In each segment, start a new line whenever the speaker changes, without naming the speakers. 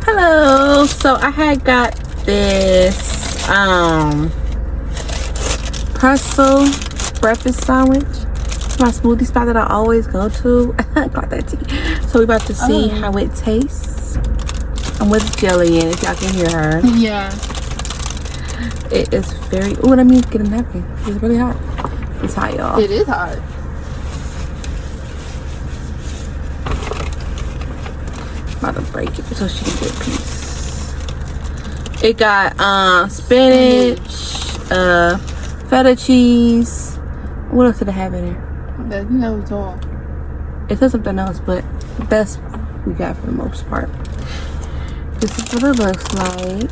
Hello. So I had got this pretzel breakfast sandwich. My smoothie spot that I always go to. Got that tea. So we about to see how it tastes. And with jelly in, if y'all can hear her.
Yeah.
It is very. Oh, let me get a napkin. It's really hot. It's hot, y'all.
It is hot.
About to break it so she can get a piece. It got spinach, feta cheese. What else did it have in there?
That knows all.
It says something else, but that's what we got for the most part. This is what it looks like.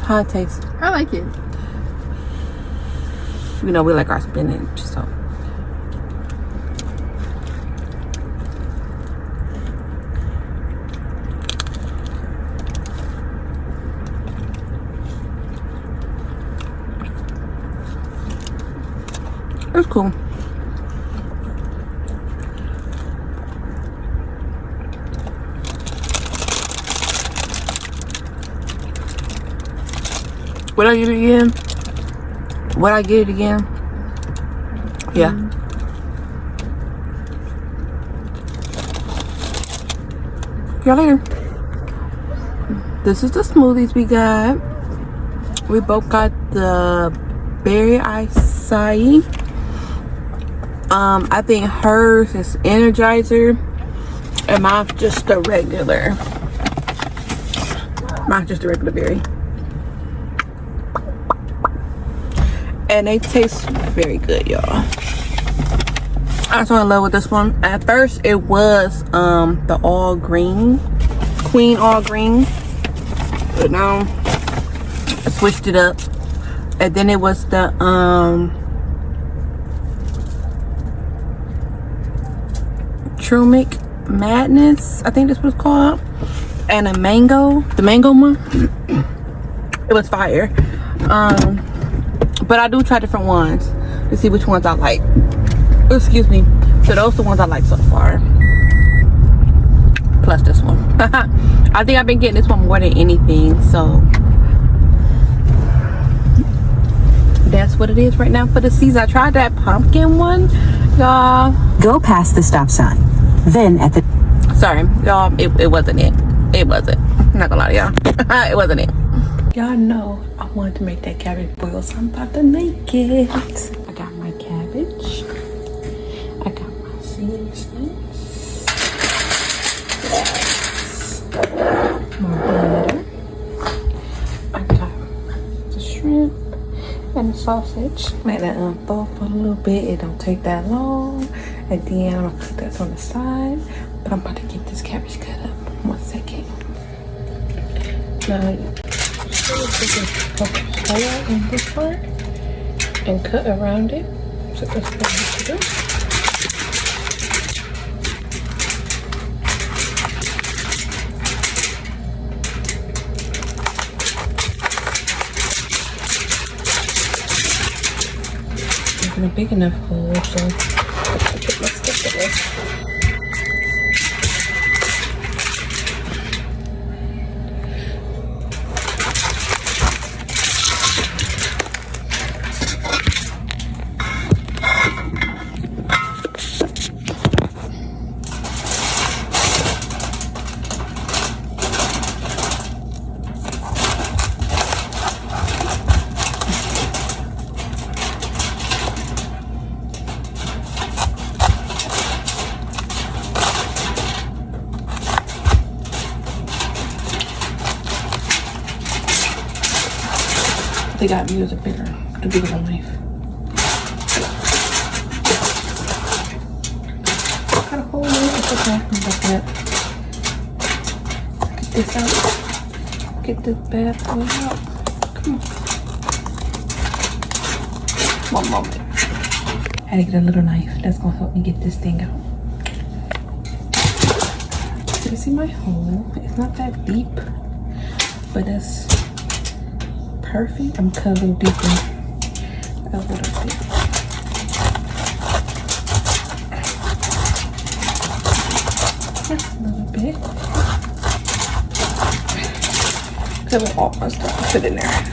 How it tastes?
I like it.
You know, we like our spinach, so. It's cool. Would I get it again? Would I get it again? Yeah. See y'all later. This is the smoothies we got. We both got the berry acai. I think hers is Energizer, and mine's just a regular. Mine's just a regular berry. And they taste very good, y'all. I was in love with this one. At first it was the all green, queen all green, but now I switched it up. And then it was the Trumic Madness, I think this was called, and a mango, the mango one. It was fire. But I do try different ones to see which ones I like. Excuse me. So those are the ones I like so far. Plus this one. I think I've been getting this one more than anything. So that's what it is right now for the season. I tried that pumpkin one, y'all.
Go past the stop sign. Then at the...
Sorry, y'all. It wasn't it. It wasn't. I'm not gonna lie to y'all. It wasn't it. Y'all know I wanted to make that cabbage boil, so I'm about to make it. I got my cabbage. I got my seasonings. Yes. More butter. I got the shrimp and the sausage. Let that unthaw for a little bit. It don't take that long. And then I'm gonna cook that on the side. But I'm about to get this cabbage cut up. 1 second. Now, poke a hole in this part and cut around it. So that's what I have to do. It's a big enough hole, so I put my stuff in there. They got me with the bigger knife. Got a hole in it. It's okay. I'm like that. Get this out. Get this bad boy out. Come on. 1 moment. I had to get a little knife. That's gonna help me get this thing out. So you see my hole? It's not that deep, but that's perfect. I'm cut a little deeper. A little bit. it. Cover all my stuff, put it in there.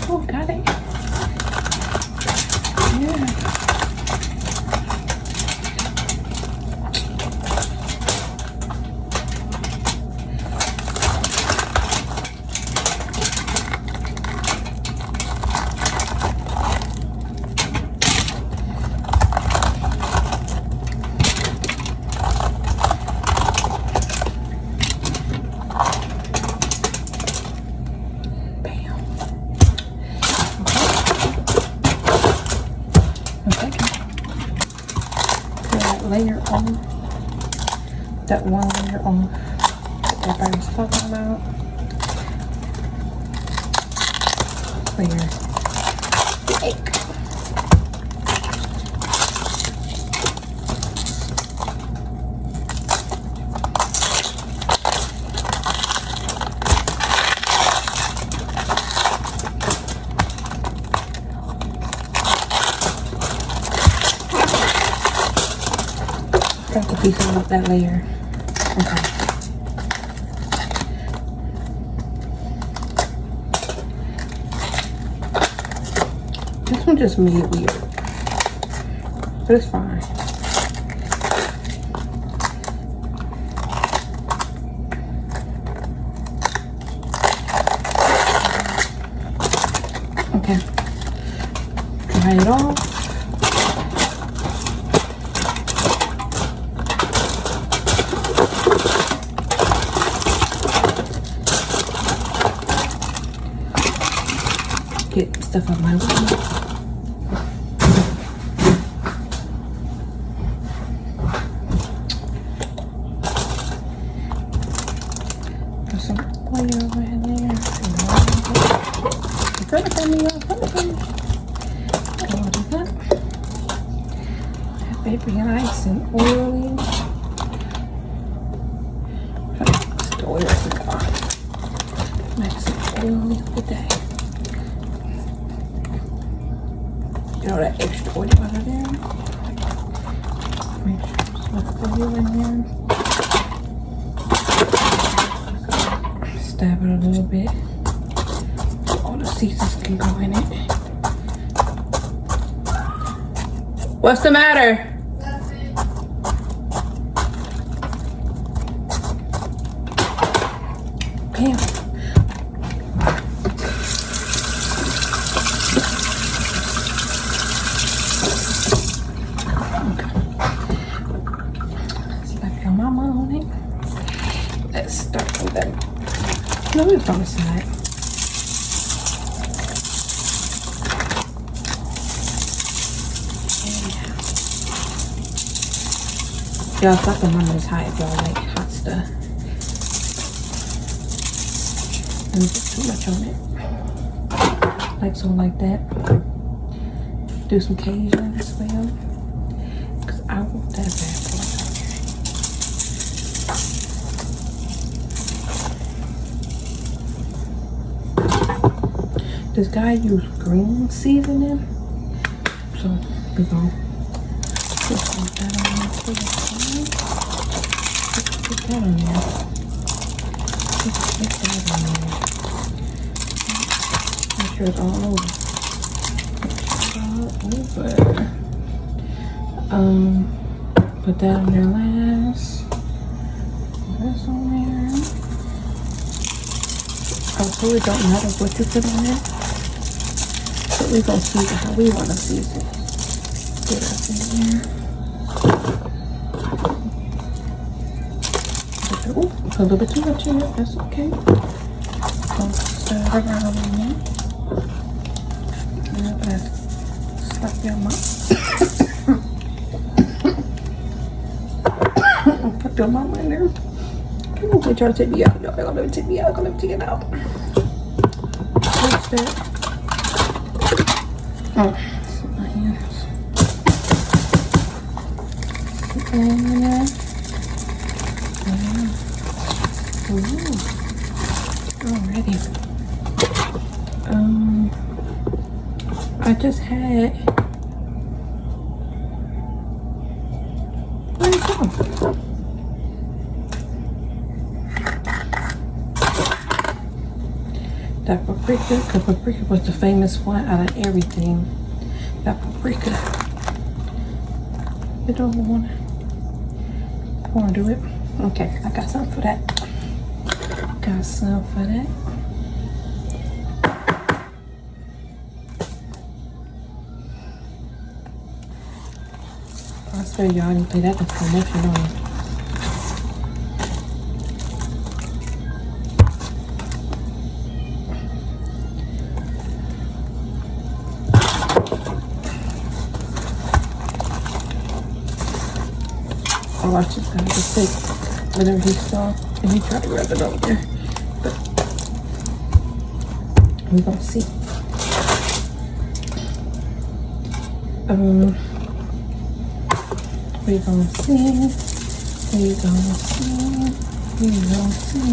Oh, got it. Yeah. Layer off, that one layer off that everybody was talking about. Layer the egg. Got the piece of that layer. Okay. This one just made weird, but it's fine. Okay. Dry it off. Get stuff out my way. Put some oil in there. Put it on me. That baby nice and oily. The oil is gone. Nice and oily with that. You know that extra oil out of there? Make sure there's some oil in there. Stab it a little bit. All the seasons can go in it. What's the matter? Bam. Let's start with that. No, it's on the side. Y'all, it's like the mama is hot if y'all like hot stuff. And put too much on it. Like so, like that. Do some Cajun as well. Because I want that bad boy. This guy used green seasoning, so we're gonna put that on there. Put that on there. Put that on there. Make sure it's all over. Put that on there last. This on there. Also, it don't matter what you put on there. But we're gonna season how we want to season. Get up in there. Ooh, a little bit too much in it. That's okay. Go stir around in there. Now let's slap your mouth. Put your mama in there. Ooh, they try to take me out, y'all. They're gonna let me take me out. Gonna let me take it out. What's that? Oh, my hands. Put that in there. Ooh. Alrighty. I just had. Where'd it go? That paprika, because paprika was the famous one out of everything. That paprika. You don't want to do it? Okay, I got some for that. Got some for that. I swear y'all didn't play that in promotion on. I watched this guy just take whatever he saw and he tried to rub it over there. But we gonna see. We gonna see. We gonna see. We gonna see.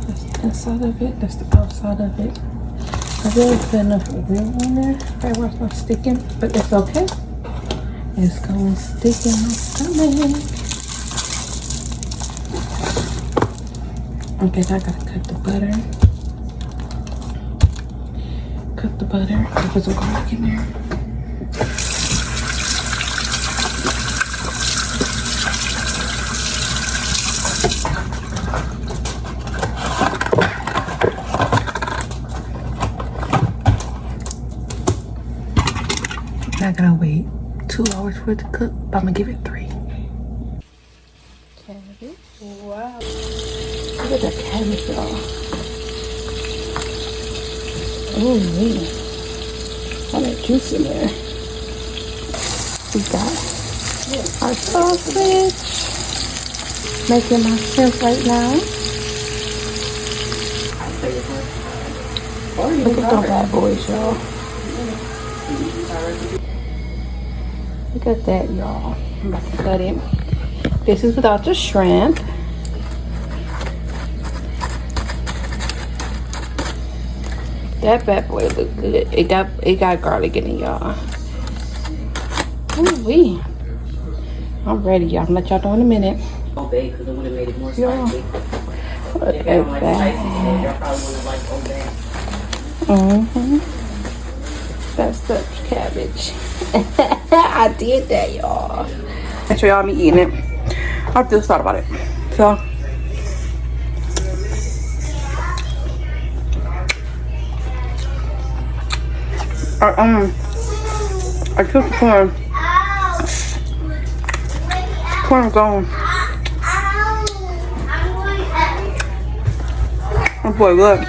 That's the inside of it. That's the outside of it. I really put enough oil on there. Right where it's not sticking, but it's okay. It's gonna stick in my stomach. Okay, now I gotta cut the butter. Cut the butter. I put some garlic in there. I gotta wait 2 hours for it to cook, but I'm gonna give it 3. Cabbage. Wow. Look at that cabbage, y'all. Oh, man. All that juice in there. We got our sausage. Making my shrimp right now. Look at those bad boys, y'all. Look at that, y'all. I'm about to cut it. This is without the shrimp. That bad boy look good. It got garlic in it, y'all. Ooh-wee. I'm ready, y'all. I'm gonna let y'all know in a minute.
Obey, because it would have made it more spicy.
Look
If
at
y'all like spicy, then y'all
that.
probably wouldn't like obey.
That's the cabbage. I did that, y'all. Make sure y'all be eating it. I just thought about it. So I took the corn. Corn gone. Oh boy, look.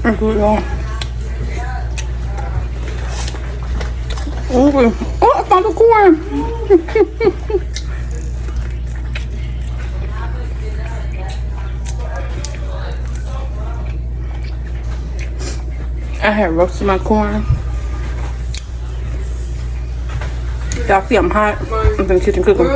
That's good, y'all. Oh, I found the corn. I had roasted my corn. Y'all see I'm hot. I'm in the kitchen cooking.